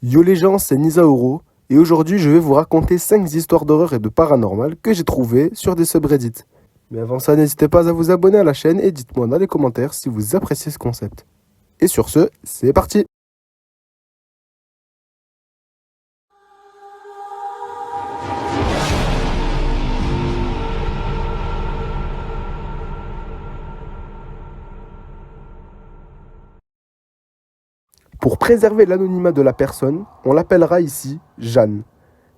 Yo les gens, c'est Nisaoro, et aujourd'hui je vais vous raconter 5 histoires d'horreur et de paranormal que j'ai trouvées sur des subreddits. Mais avant ça, n'hésitez pas à vous abonner à la chaîne et dites-moi dans les commentaires si vous appréciez ce concept. Et sur ce, c'est parti! Pour préserver l'anonymat de la personne, on l'appellera ici Jeanne.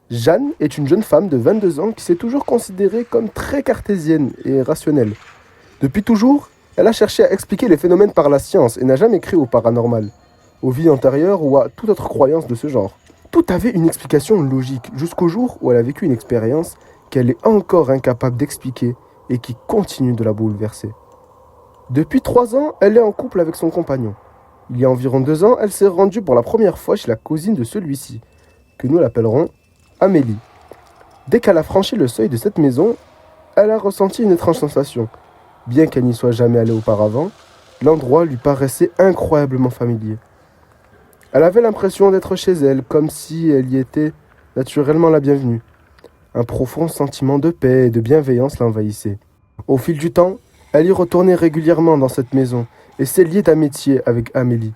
Jeanne est une jeune femme de 22 ans qui s'est toujours considérée comme très cartésienne et rationnelle. Depuis toujours, elle a cherché à expliquer les phénomènes par la science et n'a jamais cru au paranormal, aux vies antérieures ou à toute autre croyance de ce genre. Tout avait une explication logique jusqu'au jour où elle a vécu une expérience qu'elle est encore incapable d'expliquer et qui continue de la bouleverser. Depuis 3 ans, elle est en couple avec son compagnon. Il y a environ 2 ans, elle s'est rendue pour la première fois chez la cousine de celui-ci, que nous l'appellerons Amélie. Dès qu'elle a franchi le seuil de cette maison, elle a ressenti une étrange sensation. Bien qu'elle n'y soit jamais allée auparavant, l'endroit lui paraissait incroyablement familier. Elle avait l'impression d'être chez elle, comme si elle y était naturellement la bienvenue. Un profond sentiment de paix et de bienveillance l'envahissait. Au fil du temps, elle y retournait régulièrement dans cette maison et s'est liée d'amitié avec Amélie.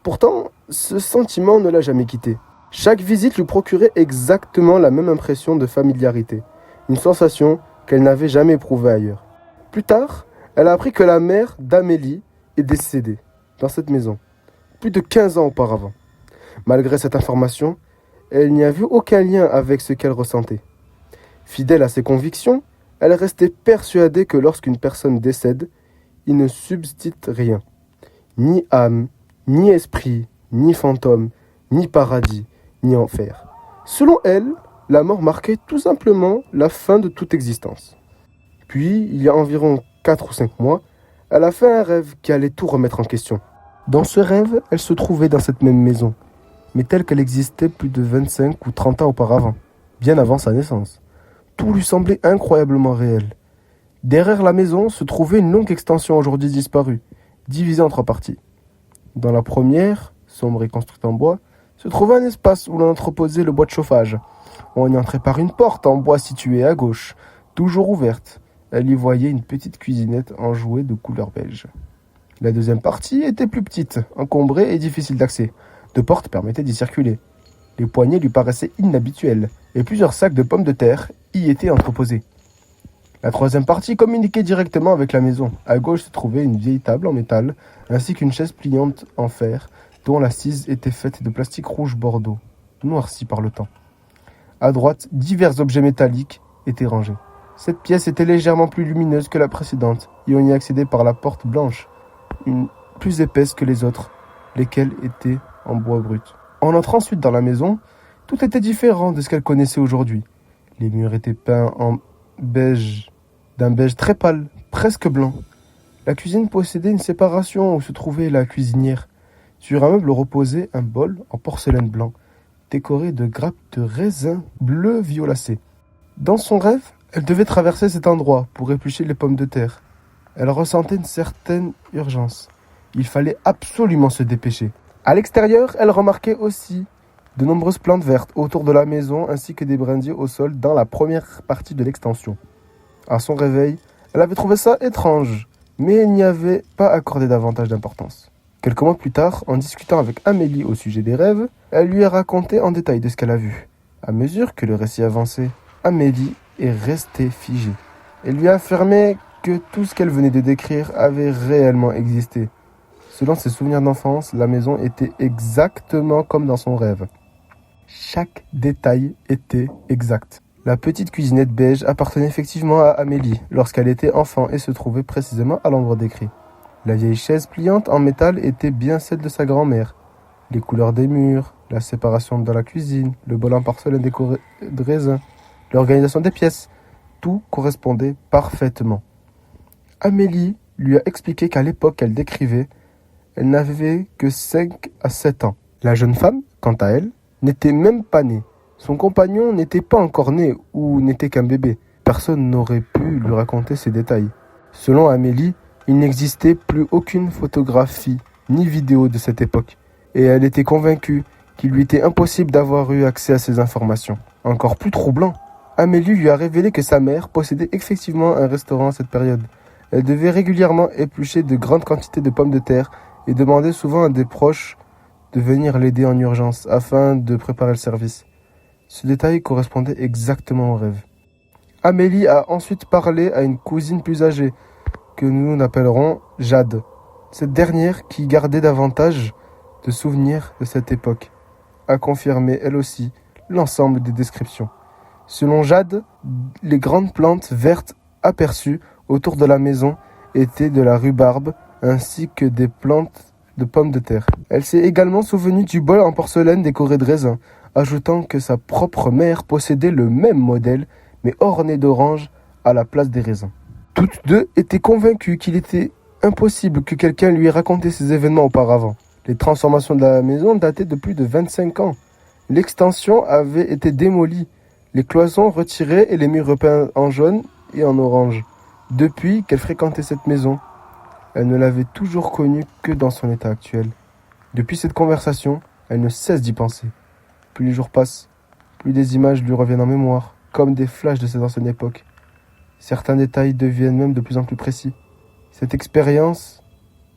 Pourtant, ce sentiment ne l'a jamais quittée. Chaque visite lui procurait exactement la même impression de familiarité, une sensation qu'elle n'avait jamais éprouvée ailleurs. Plus tard, elle a appris que la mère d'Amélie est décédée dans cette maison, plus de 15 ans auparavant. Malgré cette information, elle n'y a vu aucun lien avec ce qu'elle ressentait. Fidèle à ses convictions, elle restait persuadée que lorsqu'une personne décède, il ne subsiste rien. Ni âme, ni esprit, ni fantôme, ni paradis, ni enfer. Selon elle, la mort marquait tout simplement la fin de toute existence. Puis, il y a environ 4 ou 5 mois, elle a fait un rêve qui allait tout remettre en question. Dans ce rêve, elle se trouvait dans cette même maison, mais telle qu'elle existait plus de 25 ou 30 ans auparavant, bien avant sa naissance. Tout lui semblait incroyablement réel. Derrière la maison se trouvait une longue extension aujourd'hui disparue, divisée en 3 parties. Dans la première, sombre et construite en bois, se trouvait un espace où l'on entreposait le bois de chauffage. On y entrait par une porte en bois située à gauche, toujours ouverte. Elle y voyait une petite cuisinette enjouée de couleur beige. La deuxième partie était plus petite, encombrée et difficile d'accès. 2 portes permettaient d'y circuler. Les poignées lui paraissaient inhabituelles, et plusieurs sacs de pommes de terre y étaient entreposés. La troisième partie communiquait directement avec la maison. À gauche se trouvait une vieille table en métal, ainsi qu'une chaise pliante en fer, dont l'assise était faite de plastique rouge bordeaux, noirci par le temps. À droite, divers objets métalliques étaient rangés. Cette pièce était légèrement plus lumineuse que la précédente, et on y accédait par la porte blanche, une plus épaisse que les autres, lesquelles étaient en bois brut. En entrant ensuite dans la maison, tout était différent de ce qu'elle connaissait aujourd'hui. Les murs étaient peints en beige, d'un beige très pâle, presque blanc. La cuisine possédait une séparation où se trouvait la cuisinière. Sur un meuble reposait un bol en porcelaine blanc, décoré de grappes de raisin bleu violacé. Dans son rêve, elle devait traverser cet endroit pour éplucher les pommes de terre. Elle ressentait une certaine urgence. Il fallait absolument se dépêcher. À l'extérieur, elle remarquait aussi de nombreuses plantes vertes autour de la maison ainsi que des brindilles au sol dans la première partie de l'extension. À son réveil, elle avait trouvé ça étrange, mais elle n'y avait pas accordé davantage d'importance. Quelques mois plus tard, en discutant avec Amélie au sujet des rêves, elle lui a raconté en détail de ce qu'elle a vu. À mesure que le récit avançait, Amélie est restée figée. Elle lui a affirmé que tout ce qu'elle venait de décrire avait réellement existé. Selon ses souvenirs d'enfance, la maison était exactement comme dans son rêve. Chaque détail était exact. La petite cuisinette beige appartenait effectivement à Amélie lorsqu'elle était enfant et se trouvait précisément à l'endroit décrit. La vieille chaise pliante en métal était bien celle de sa grand-mère. Les couleurs des murs, la séparation dans la cuisine, le bol en porcelaine décoré de raisin, l'organisation des pièces, tout correspondait parfaitement. Amélie lui a expliqué qu'à l'époque qu'elle décrivait, elle n'avait que 5 à 7 ans. La jeune femme, quant à elle, n'était même pas née. Son compagnon n'était pas encore né ou n'était qu'un bébé. Personne n'aurait pu lui raconter ces détails. Selon Amélie, il n'existait plus aucune photographie ni vidéo de cette époque. Et elle était convaincue qu'il lui était impossible d'avoir eu accès à ces informations. Encore plus troublant, Amélie lui a révélé que sa mère possédait effectivement un restaurant à cette période. Elle devait régulièrement éplucher de grandes quantités de pommes de terre et demandait souvent à des proches de venir l'aider en urgence afin de préparer le service. Ce détail correspondait exactement au rêve. Amélie a ensuite parlé à une cousine plus âgée, que nous appellerons Jade. Cette dernière, qui gardait davantage de souvenirs de cette époque, a confirmé elle aussi l'ensemble des descriptions. Selon Jade, les grandes plantes vertes aperçues autour de la maison étaient de la rhubarbe ainsi que des plantes de pommes de terre. Elle s'est également souvenue du bol en porcelaine décoré de raisins, ajoutant que sa propre mère possédait le même modèle, mais orné d'oranges à la place des raisins. Toutes deux étaient convaincues qu'il était impossible que quelqu'un lui ait raconté ces événements auparavant. Les transformations de la maison dataient de plus de 25 ans. L'extension avait été démolie, les cloisons retirées et les murs repeints en jaune et en orange. Depuis qu'elle fréquentait cette maison, elle ne l'avait toujours connue que dans son état actuel. Depuis cette conversation, elle ne cesse d'y penser. Plus les jours passent, plus des images lui reviennent en mémoire, comme des flashs de cette ancienne époque. Certains détails deviennent même de plus en plus précis. Cette expérience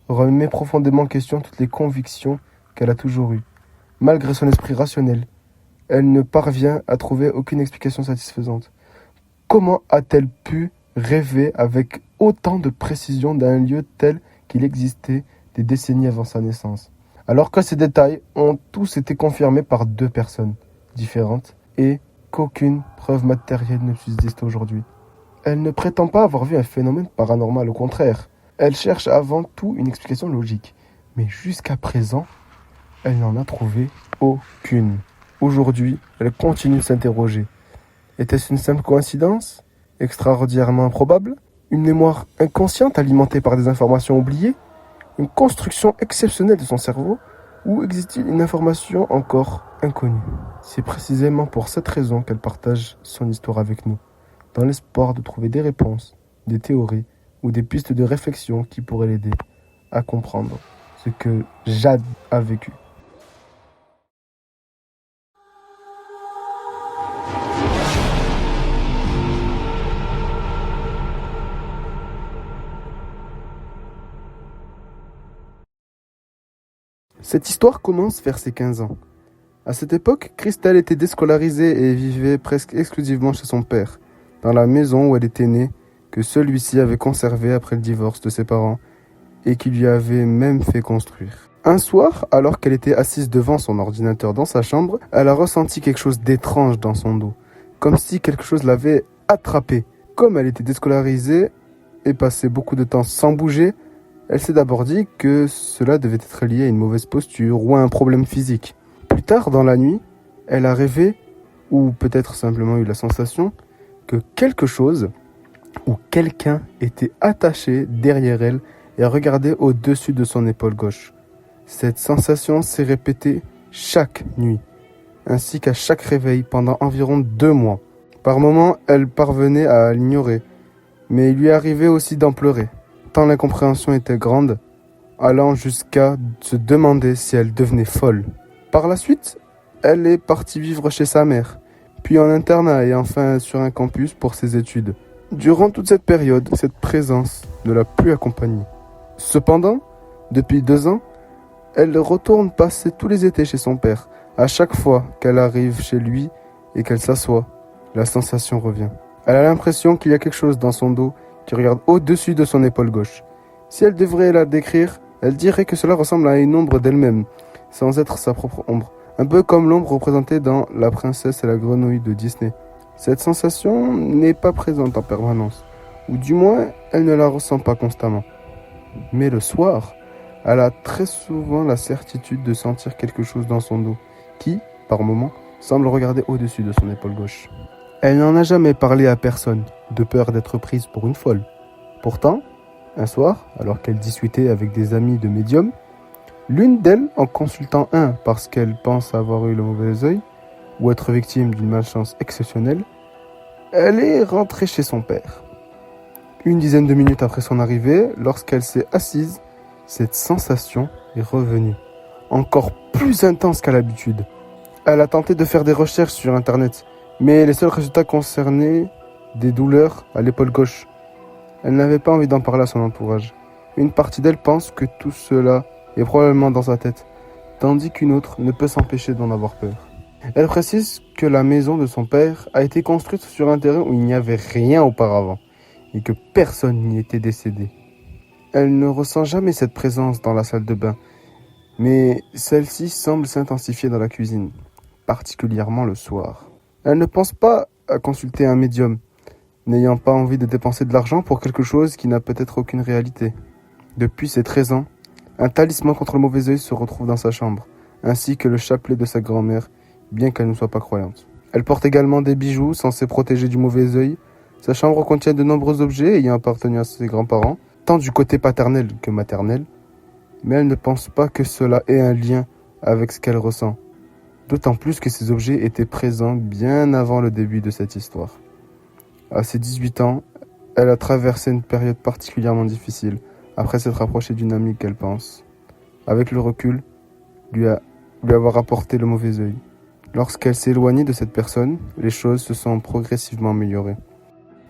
remet profondément en question toutes les convictions qu'elle a toujours eues. Malgré son esprit rationnel, elle ne parvient à trouver aucune explication satisfaisante. Comment a-t-elle pu rêver avec autant de précision d'un lieu tel qu'il existait des décennies avant sa naissance, alors que ces détails ont tous été confirmés par deux personnes différentes et qu'aucune preuve matérielle ne subsiste aujourd'hui. Elle ne prétend pas avoir vu un phénomène paranormal, au contraire. Elle cherche avant tout une explication logique. Mais jusqu'à présent, elle n'en a trouvé aucune. Aujourd'hui, elle continue de s'interroger. Était-ce une simple coïncidence? Extraordinairement improbable? Une mémoire inconsciente alimentée par des informations oubliées? Une construction exceptionnelle de son cerveau? Ou existe-t-il une information encore inconnue? C'est précisément pour cette raison qu'elle partage son histoire avec nous, dans l'espoir de trouver des réponses, des théories ou des pistes de réflexion qui pourraient l'aider à comprendre ce que Jade a vécu. Cette histoire commence vers ses 15 ans. À cette époque, Christelle était déscolarisée et vivait presque exclusivement chez son père, dans la maison où elle était née, que celui-ci avait conservée après le divorce de ses parents et qui lui avait même fait construire. Un soir, alors qu'elle était assise devant son ordinateur dans sa chambre, elle a ressenti quelque chose d'étrange dans son dos, comme si quelque chose l'avait attrapée. Comme elle était déscolarisée et passait beaucoup de temps sans bouger, elle s'est d'abord dit que cela devait être lié à une mauvaise posture ou à un problème physique. Plus tard dans la nuit, elle a rêvé, ou peut-être simplement eu la sensation, que quelque chose ou quelqu'un était attaché derrière elle et regardait au-dessus de son épaule gauche. Cette sensation s'est répétée chaque nuit, ainsi qu'à chaque réveil pendant environ 2 mois. Par moments, elle parvenait à l'ignorer, mais il lui arrivait aussi d'en pleurer, tant l'incompréhension était grande, allant jusqu'à se demander si elle devenait folle. Par la suite, elle est partie vivre chez sa mère, puis en internat et enfin sur un campus pour ses études. Durant toute cette période, cette présence ne l'a plus accompagnée. Cependant, depuis 2 ans, elle retourne passer tous les étés chez son père. À chaque fois qu'elle arrive chez lui et qu'elle s'assoit, la sensation revient. Elle a l'impression qu'il y a quelque chose dans son dos qui regarde au-dessus de son épaule gauche. Si elle devrait la décrire, elle dirait que cela ressemble à une ombre d'elle-même, sans être sa propre ombre. Un peu comme l'ombre représentée dans La princesse et la grenouille de Disney. Cette sensation n'est pas présente en permanence, ou du moins elle ne la ressent pas constamment. Mais le soir, elle a très souvent la certitude de sentir quelque chose dans son dos, qui, par moments, semble regarder au-dessus de son épaule gauche. Elle n'en a jamais parlé à personne, de peur d'être prise pour une folle. Pourtant, un soir, alors qu'elle discutait avec des amis de médium, l'une d'elles, en consultant un parce qu'elle pense avoir eu le mauvais œil, ou être victime d'une malchance exceptionnelle, elle est rentrée chez son père. Une dizaine de minutes après son arrivée, lorsqu'elle s'est assise, cette sensation est revenue. encore plus intense qu'à l'habitude. Elle a tenté de faire des recherches sur internet, mais les seuls résultats concernaient des douleurs à l'épaule gauche. Elle n'avait pas envie d'en parler à son entourage. Une partie d'elle pense que tout cela est probablement dans sa tête, tandis qu'une autre ne peut s'empêcher d'en avoir peur. Elle précise que la maison de son père a été construite sur un terrain où il n'y avait rien auparavant et que personne n'y était décédé. Elle ne ressent jamais cette présence dans la salle de bain, mais celle-ci semble s'intensifier dans la cuisine, particulièrement le soir. Elle ne pense pas à consulter un médium, n'ayant pas envie de dépenser de l'argent pour quelque chose qui n'a peut-être aucune réalité. Depuis ses 13 ans, un talisman contre le mauvais œil se retrouve dans sa chambre, ainsi que le chapelet de sa grand-mère, bien qu'elle ne soit pas croyante. Elle porte également des bijoux censés protéger du mauvais œil. Sa chambre contient de nombreux objets ayant appartenu à ses grands-parents, tant du côté paternel que maternel, mais elle ne pense pas que cela ait un lien avec ce qu'elle ressent, d'autant plus que ces objets étaient présents bien avant le début de cette histoire. À ses 18 ans, elle a traversé une période particulièrement difficile, après s'être approchée d'une amie qu'elle pense, avec le recul, lui avoir apporté le mauvais œil. Lorsqu'elle s'est éloignée de cette personne, les choses se sont progressivement améliorées.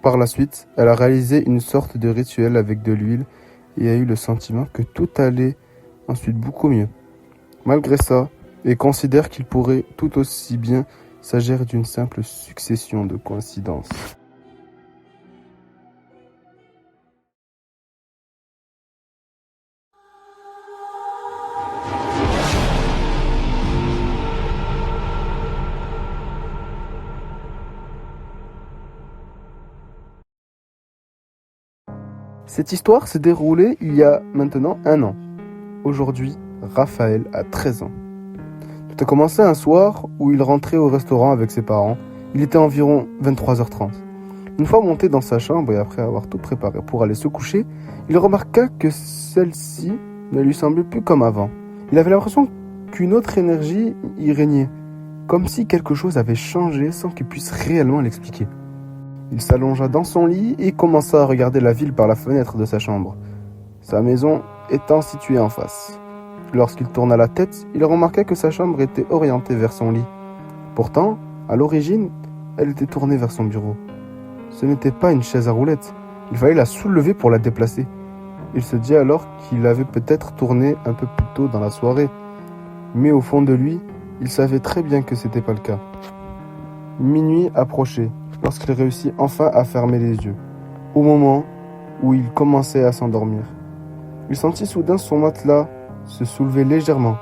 Par la suite, elle a réalisé une sorte de rituel avec de l'huile et a eu le sentiment que tout allait ensuite beaucoup mieux. Malgré ça, elle considère qu'il pourrait tout aussi bien s'agir d'une simple succession de coïncidences. Cette histoire s'est déroulée il y a maintenant 1 an. Aujourd'hui, Raphaël a 13 ans. Tout a commencé un soir où il rentrait au restaurant avec ses parents. Il était environ 23h30. Une fois monté dans sa chambre et après avoir tout préparé pour aller se coucher, il remarqua que celle-ci ne lui semblait plus comme avant. Il avait l'impression qu'une autre énergie y régnait, comme si quelque chose avait changé sans qu'il puisse réellement l'expliquer. Il s'allongea dans son lit et commença à regarder la ville par la fenêtre de sa chambre, sa maison étant située en face. Lorsqu'il tourna la tête, il remarqua que sa chambre était orientée vers son lit. Pourtant, à l'origine, elle était tournée vers son bureau. Ce n'était pas une chaise à roulettes, il fallait la soulever pour la déplacer. Il se dit alors qu'il avait peut-être tourné un peu plus tôt dans la soirée, mais au fond de lui, il savait très bien que ce n'était pas le cas. Minuit approchait, lorsqu'il réussit enfin à fermer les yeux, au moment où il commençait à s'endormir. Il sentit soudain son matelas se soulever légèrement.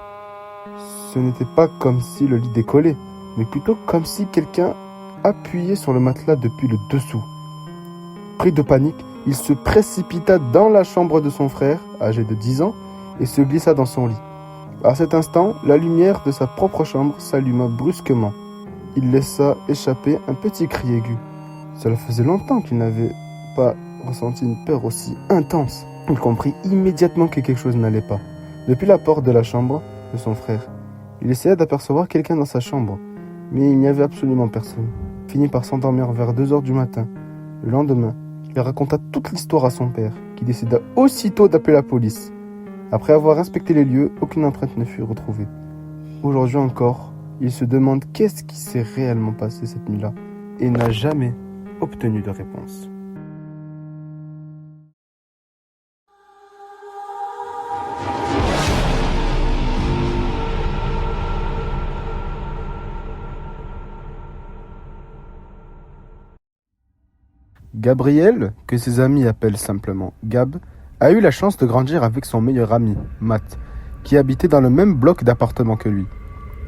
Ce n'était pas comme si le lit décollait, mais plutôt comme si quelqu'un appuyait sur le matelas depuis le dessous. Pris de panique, il se précipita dans la chambre de son frère, âgé de 10 ans, et se glissa dans son lit. À cet instant, la lumière de sa propre chambre s'alluma brusquement. Il laissa échapper un petit cri aigu. Cela faisait longtemps qu'il n'avait pas ressenti une peur aussi intense. Il comprit immédiatement que quelque chose n'allait pas. Depuis la porte de la chambre de son frère, il essaya d'apercevoir quelqu'un dans sa chambre, mais il n'y avait absolument personne. Il finit par s'endormir vers 2h du matin. Le lendemain, il raconta toute l'histoire à son père, qui décida aussitôt d'appeler la police. Après avoir inspecté les lieux, aucune empreinte ne fut retrouvée. Aujourd'hui encore, il se demande qu'est-ce qui s'est réellement passé cette nuit-là et n'a jamais obtenu de réponse. Gabriel, que ses amis appellent simplement Gab, a eu la chance de grandir avec son meilleur ami, Matt, qui habitait dans le même bloc d'appartements que lui.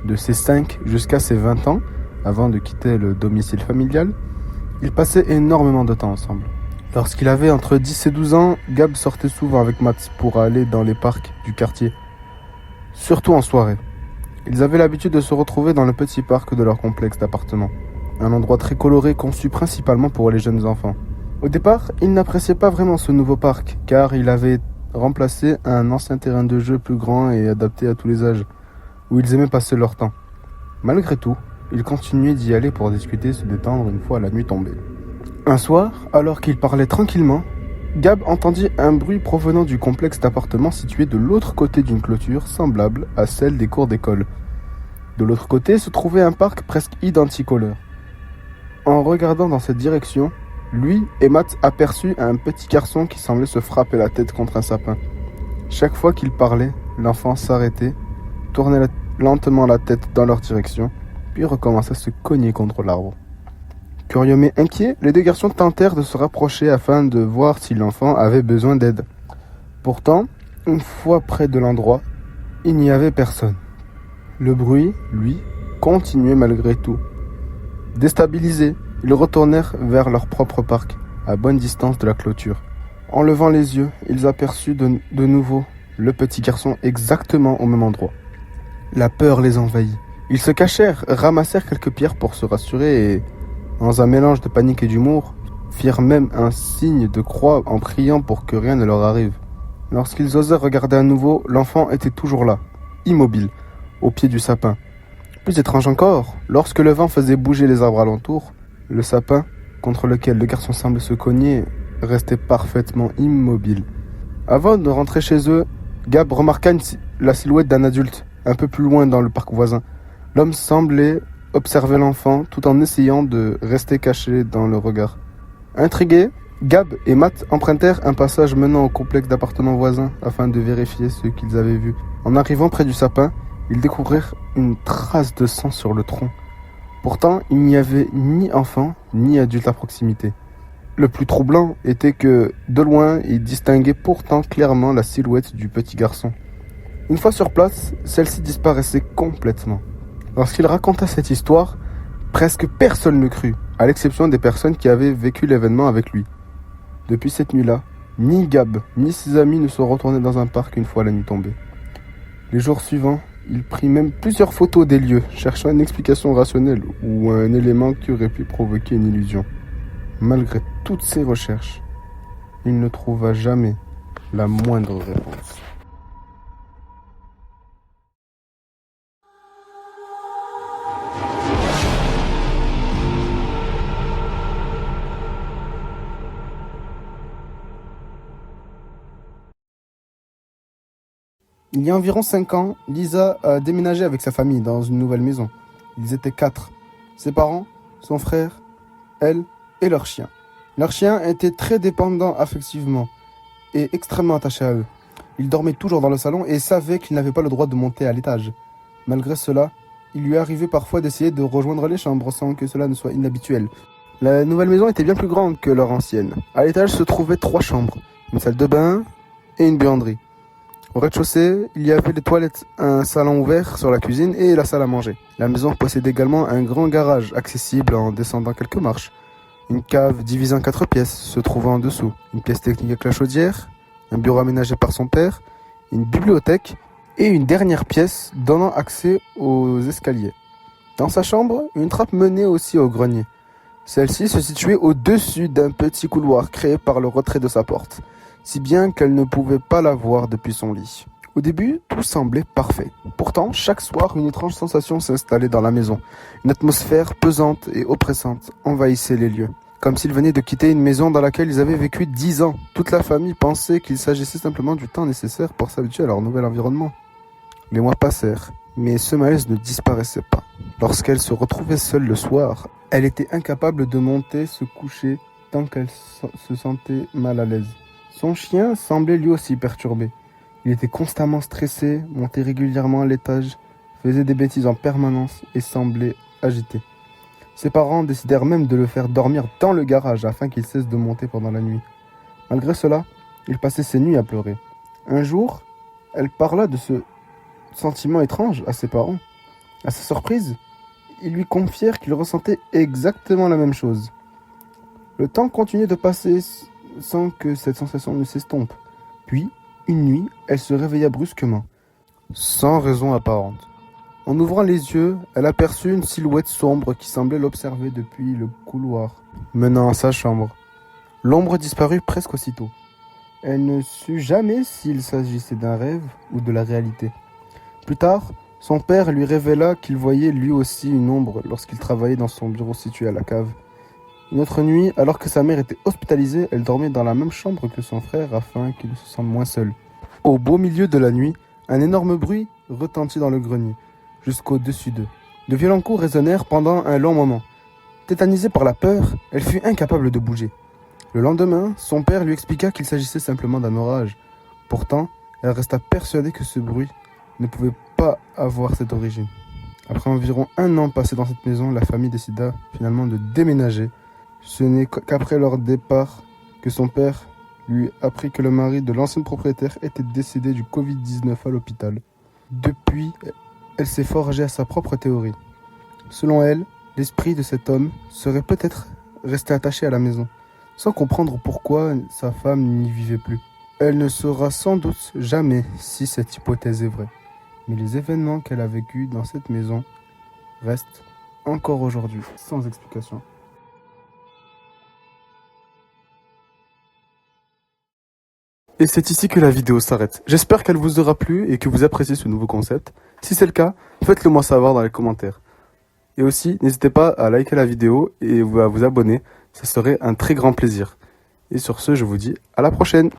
De ses 5 jusqu'à ses 20 ans, avant de quitter le domicile familial, ils passaient énormément de temps ensemble. Lorsqu'il avait entre 10 et 12 ans, Gab sortait souvent avec Matt pour aller dans les parcs du quartier, surtout en soirée. Ils avaient l'habitude de se retrouver dans le petit parc de leur complexe d'appartements, un endroit très coloré conçu principalement pour les jeunes enfants. Au départ, ils n'appréciaient pas vraiment ce nouveau parc, car il avait remplacé un ancien terrain de jeu plus grand et adapté à tous les âges, où ils aimaient passer leur temps. Malgré tout, ils continuaient d'y aller pour discuter et se détendre une fois la nuit tombée. Un soir, alors qu'ils parlaient tranquillement, Gab entendit un bruit provenant du complexe d'appartements situé de l'autre côté d'une clôture semblable à celle des cours d'école. De l'autre côté se trouvait un parc presque identique au leur. En regardant dans cette direction, lui et Matt aperçurent un petit garçon qui semblait se frapper la tête contre un sapin. Chaque fois qu'il parlait, l'enfant s'arrêtait, tournait lentement la tête dans leur direction, puis recommença à se cogner contre l'arbre. Curieux mais inquiets, les deux garçons tentèrent de se rapprocher afin de voir si l'enfant avait besoin d'aide. Pourtant, une fois près de l'endroit, il n'y avait personne. Le bruit, lui, continuait malgré tout. Déstabilisés, ils retournèrent vers leur propre parc, à bonne distance de la clôture. En levant les yeux, ils aperçurent de nouveau le petit garçon exactement au même endroit. La peur les envahit. Ils se cachèrent, ramassèrent quelques pierres pour se rassurer et, dans un mélange de panique et d'humour, firent même un signe de croix en priant pour que rien ne leur arrive. Lorsqu'ils osèrent regarder à nouveau, l'enfant était toujours là, immobile, au pied du sapin. Plus étrange encore, lorsque le vent faisait bouger les arbres alentour, le sapin, contre lequel le garçon semblait se cogner, restait parfaitement immobile. Avant de rentrer chez eux, Gab remarqua la silhouette d'un adulte, un peu plus loin dans le parc voisin. L'homme semblait observer l'enfant tout en essayant de rester caché dans le regard. Intrigués, Gab et Matt empruntèrent un passage menant au complexe d'appartements voisins afin de vérifier ce qu'ils avaient vu. En arrivant près du sapin, ils découvrirent une trace de sang sur le tronc. Pourtant, il n'y avait ni enfant ni adulte à proximité. Le plus troublant était que, de loin, ils distinguaient pourtant clairement la silhouette du petit garçon. Une fois sur place, celle-ci disparaissait complètement. Lorsqu'il raconta cette histoire, presque personne ne crut, à l'exception des personnes qui avaient vécu l'événement avec lui. Depuis cette nuit-là, ni Gab ni ses amis ne sont retournés dans un parc une fois la nuit tombée. Les jours suivants, il prit même plusieurs photos des lieux, cherchant une explication rationnelle ou un élément qui aurait pu provoquer une illusion. Malgré toutes ses recherches, il ne trouva jamais la moindre réponse. Il y a environ 5 ans, Lisa a déménagé avec sa famille dans une nouvelle maison. Ils étaient 4. Ses parents, son frère, elle et leur chien. Leur chien était très dépendant affectivement et extrêmement attaché à eux. Il dormait toujours dans le salon et savait qu'il n'avait pas le droit de monter à l'étage. Malgré cela, il lui arrivait parfois d'essayer de rejoindre les chambres sans que cela ne soit inhabituel. La nouvelle maison était bien plus grande que leur ancienne. À l'étage se trouvaient 3 chambres, une salle de bain et une buanderie. Au rez-de-chaussée, il y avait les toilettes, un salon ouvert sur la cuisine et la salle à manger. La maison possédait également un grand garage accessible en descendant quelques marches. Une cave divisée en 4 pièces se trouvant en dessous. Une pièce technique avec la chaudière, un bureau aménagé par son père, une bibliothèque et une dernière pièce donnant accès aux escaliers. Dans sa chambre, une trappe menait aussi au grenier. Celle-ci se situait au-dessus d'un petit couloir créé par le retrait de sa porte, si bien qu'elle ne pouvait pas la voir depuis son lit. Au début, tout semblait parfait. Pourtant, chaque soir, une étrange sensation s'installait dans la maison. Une atmosphère pesante et oppressante envahissait les lieux, comme s'ils venaient de quitter une maison dans laquelle ils avaient vécu 10 ans. Toute la famille pensait qu'il s'agissait simplement du temps nécessaire pour s'habituer à leur nouvel environnement. Les mois passèrent, mais ce malaise ne disparaissait pas. Lorsqu'elle se retrouvait seule le soir, elle était incapable de monter, se coucher, tant qu'elle se sentait mal à l'aise. Son chien semblait lui aussi perturbé. Il était constamment stressé, montait régulièrement à l'étage, faisait des bêtises en permanence et semblait agité. Ses parents décidèrent même de le faire dormir dans le garage afin qu'il cesse de monter pendant la nuit. Malgré cela, il passait ses nuits à pleurer. Un jour, elle parla de ce sentiment étrange à ses parents. À sa surprise, ils lui confièrent qu'ils ressentaient exactement la même chose. Le temps continuait de passer sans que cette sensation ne s'estompe. Puis, une nuit, elle se réveilla brusquement, sans raison apparente. En ouvrant les yeux, elle aperçut une silhouette sombre qui semblait l'observer depuis le couloir menant à sa chambre. L'ombre disparut presque aussitôt. Elle ne sut jamais s'il s'agissait d'un rêve ou de la réalité. Plus tard, son père lui révéla qu'il voyait lui aussi une ombre lorsqu'il travaillait dans son bureau situé à la cave. Une autre nuit, alors que sa mère était hospitalisée, elle dormait dans la même chambre que son frère afin qu'il ne se sente moins seul. Au beau milieu de la nuit, un énorme bruit retentit dans le grenier, jusqu'au-dessus d'eux. De violents coups résonnèrent pendant un long moment. Tétanisée par la peur, elle fut incapable de bouger. Le lendemain, son père lui expliqua qu'il s'agissait simplement d'un orage. Pourtant, elle resta persuadée que ce bruit ne pouvait pas avoir cette origine. Après environ 1 an passé dans cette maison, la famille décida finalement de déménager. Ce n'est qu'après leur départ que son père lui apprit que le mari de l'ancienne propriétaire était décédé du Covid-19 à l'hôpital. Depuis, elle s'est forgée à sa propre théorie. Selon elle, l'esprit de cet homme serait peut-être resté attaché à la maison, sans comprendre pourquoi sa femme n'y vivait plus. Elle ne saura sans doute jamais si cette hypothèse est vraie, mais les événements qu'elle a vécus dans cette maison restent encore aujourd'hui sans explication. Et c'est ici que la vidéo s'arrête. J'espère qu'elle vous aura plu et que vous appréciez ce nouveau concept. Si c'est le cas, faites-le moi savoir dans les commentaires. Et aussi, n'hésitez pas à liker la vidéo et à vous abonner, ça serait un très grand plaisir. Et sur ce, je vous dis à la prochaine.